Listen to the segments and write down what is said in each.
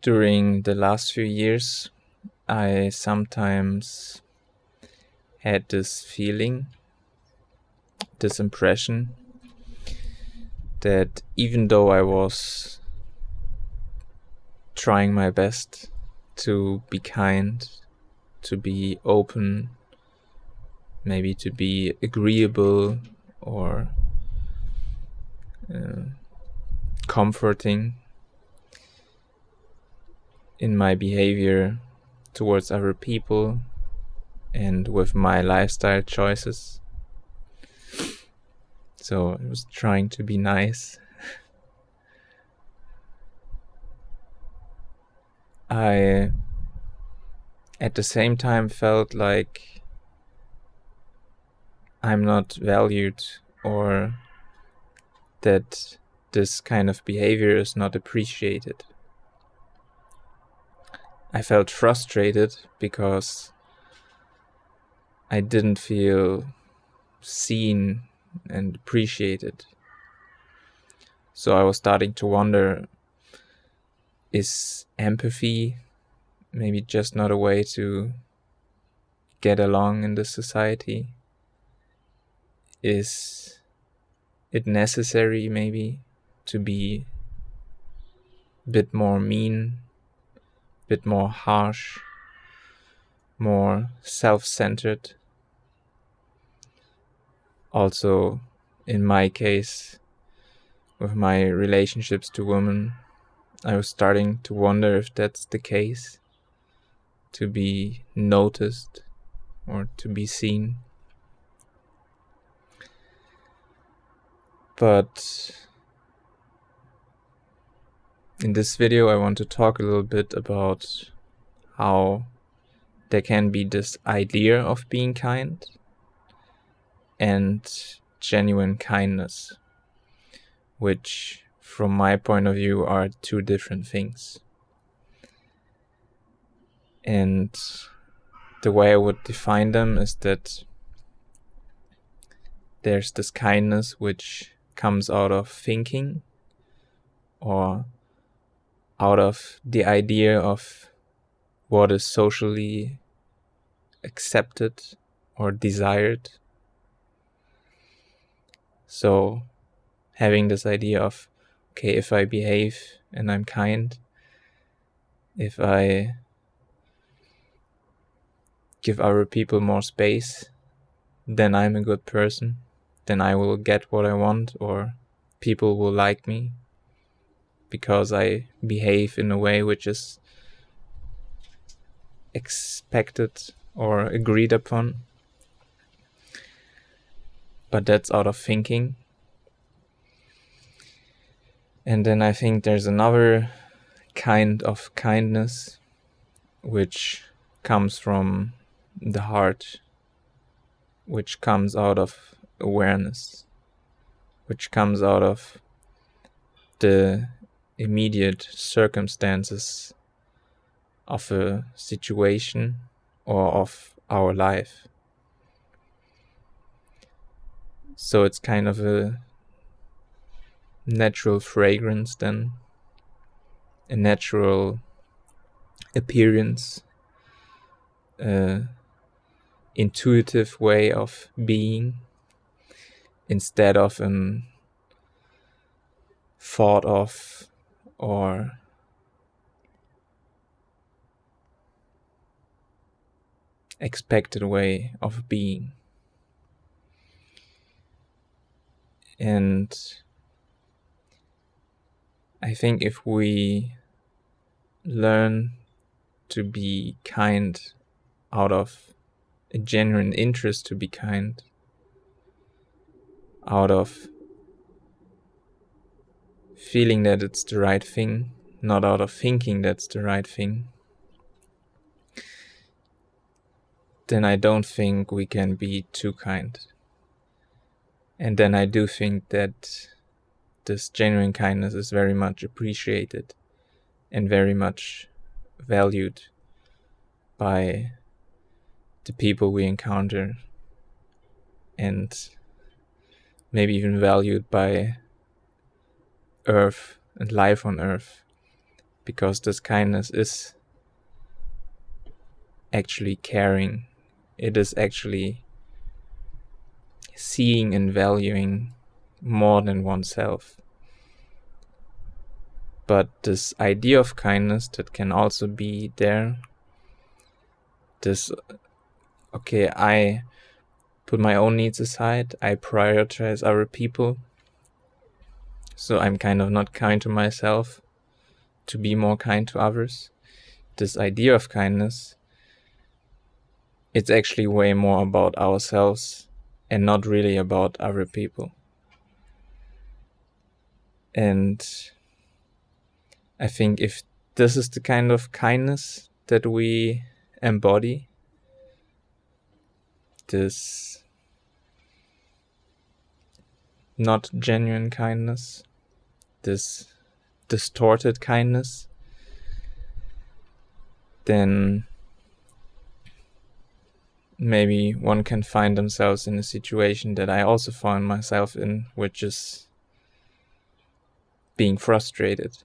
During the last few years, I sometimes had this feeling, this impression that even though I was trying my best to be kind, to be open, maybe to be agreeable or comforting in my behavior towards other people and with my lifestyle choices. So I was trying to be nice. I at the same time felt like I'm not valued, or that this kind of behavior is not appreciated. I felt frustrated because I didn't feel seen and appreciated. So I was starting to wonder, is empathy maybe just not a way to get along in this society? Is it necessary maybe to be a bit more mean, a bit more harsh, more self-centered? Also, in my case, with my relationships to women, I was starting to wonder if that's the case, to be noticed or to be seen. But in this video, I want to talk a little bit about how there can be this idea of being kind and genuine kindness, which from my point of view are two different things. And the way I would define them is that there's this kindness which comes out of thinking, or out of the idea of what is socially accepted or desired. So having this idea of, okay, if I behave and I'm kind, if I give other people more space, then I'm a good person, then I will get what I want, or people will like me because I behave in a way which is expected or agreed upon. But that's out of thinking. And then I think there's another kind of kindness which comes from the heart, which comes out of awareness, which comes out of the immediate circumstances of a situation or of our life. So it's kind of a natural fragrance then, a natural appearance, intuitive way of being, instead of an thought of or expected way of being. And I think if we learn to be kind out of a genuine interest to be kind, out of feeling that it's the right thing, not out of thinking that's the right thing, then I don't think we can be too kind. And then I do think that this genuine kindness is very much appreciated and very much valued by the people we encounter, and maybe even valued by Earth and life on Earth because this kindness is actually caring. It is actually seeing and valuing more than oneself. But this idea of kindness that can also be there, this, okay, I put my own needs aside, I prioritize other people, so I'm kind of not kind to myself to be more kind to others. This idea of kindness, it's actually way more about ourselves and not really about other people. And I think if this is the kind of kindness that we embody, this not genuine kindness, this distorted kindness, then maybe one can find themselves in a situation that I also found myself in, which is being frustrated.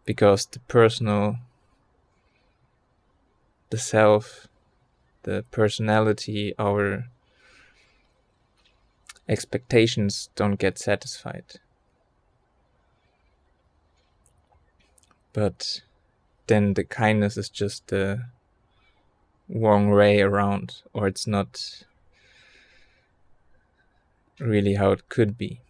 Because the personal, the self, the personality, our expectations don't get satisfied. But then the kindness is just the wrong way around, or it's not really how it could be.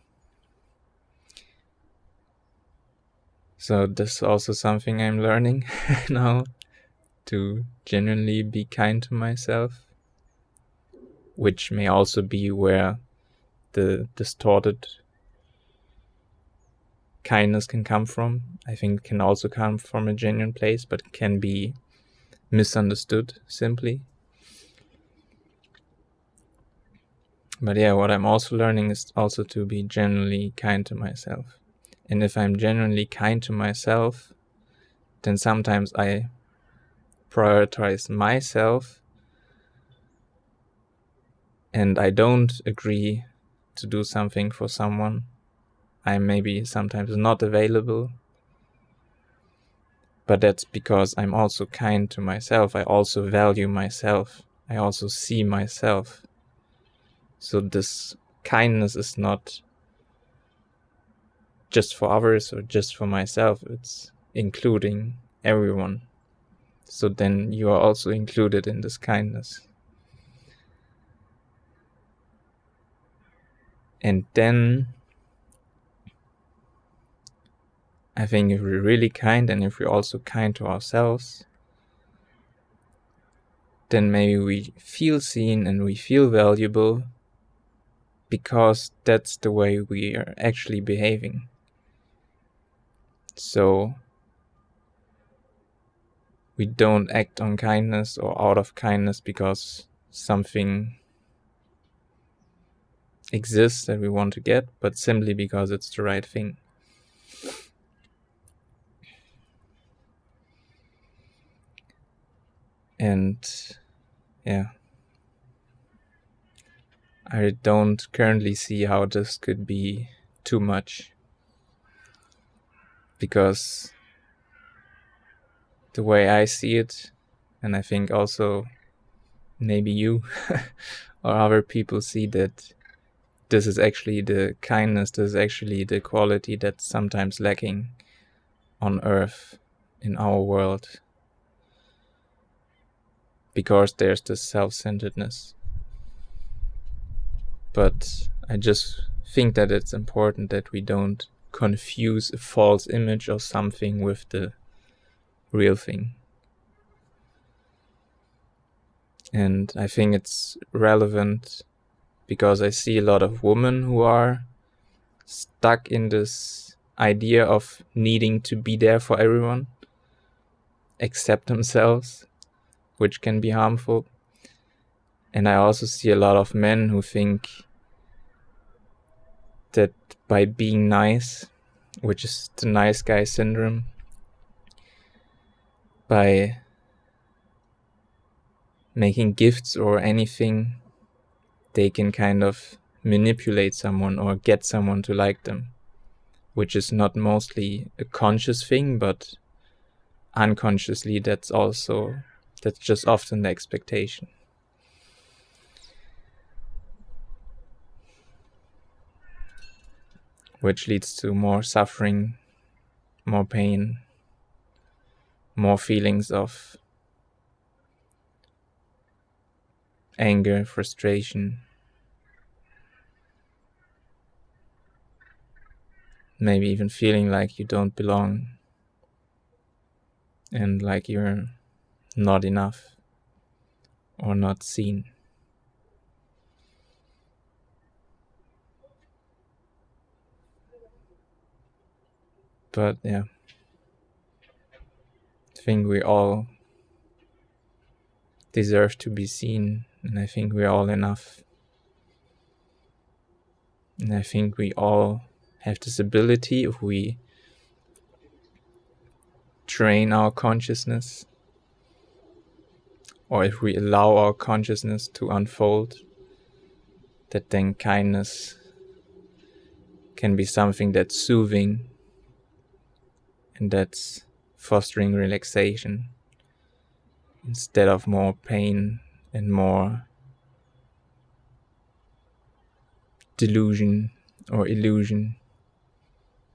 So this is also something I'm learning now, to genuinely be kind to myself, which may also be where the distorted kindness can come from. I think it can also come from a genuine place, but can be misunderstood simply. But yeah, what I'm also learning is also to be genuinely kind to myself. And if I'm genuinely kind to myself, then sometimes I prioritize myself and I don't agree to do something for someone. I'm maybe sometimes not available, but that's because I'm also kind to myself. I also value myself. I also see myself. So this kindness is not just for others or just for myself. It's including everyone. So then you are also included in this kindness. And then I think if we're really kind and if we're also kind to ourselves, then maybe we feel seen and we feel valuable because that's the way we are actually behaving. So we don't act on kindness or out of kindness because something exists that we want to get, but simply because it's the right thing. And yeah, I don't currently see how this could be too much, because the way I see it, and I think also maybe you or other people see that this is actually the kindness, this is actually the quality that's sometimes lacking on Earth, in our world, because there's this self-centeredness. But I just think that it's important that we don't confuse a false image of something with the real thing. And I think it's relevant because I see a lot of women who are stuck in this idea of needing to be there for everyone, accept themselves, which can be harmful. And I also see a lot of men who think that by being nice, which is the nice guy syndrome, by making gifts or anything, they can kind of manipulate someone or get someone to like them. which is not mostly a conscious thing, but unconsciously that's just often the expectation. Which leads to more suffering, more pain, more feelings of anger, frustration, maybe even feeling like you don't belong and like you're not enough or not seen. But yeah, I think we all deserve to be seen, and I think we're all enough. And I think we all have this ability, if we train our consciousness, or if we allow our consciousness to unfold, that then kindness can be something that's soothing and that's fostering relaxation instead of more pain and more delusion or illusion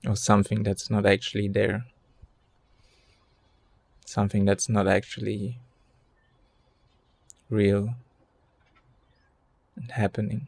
or something that's not actually there, something that's not actually real and happening.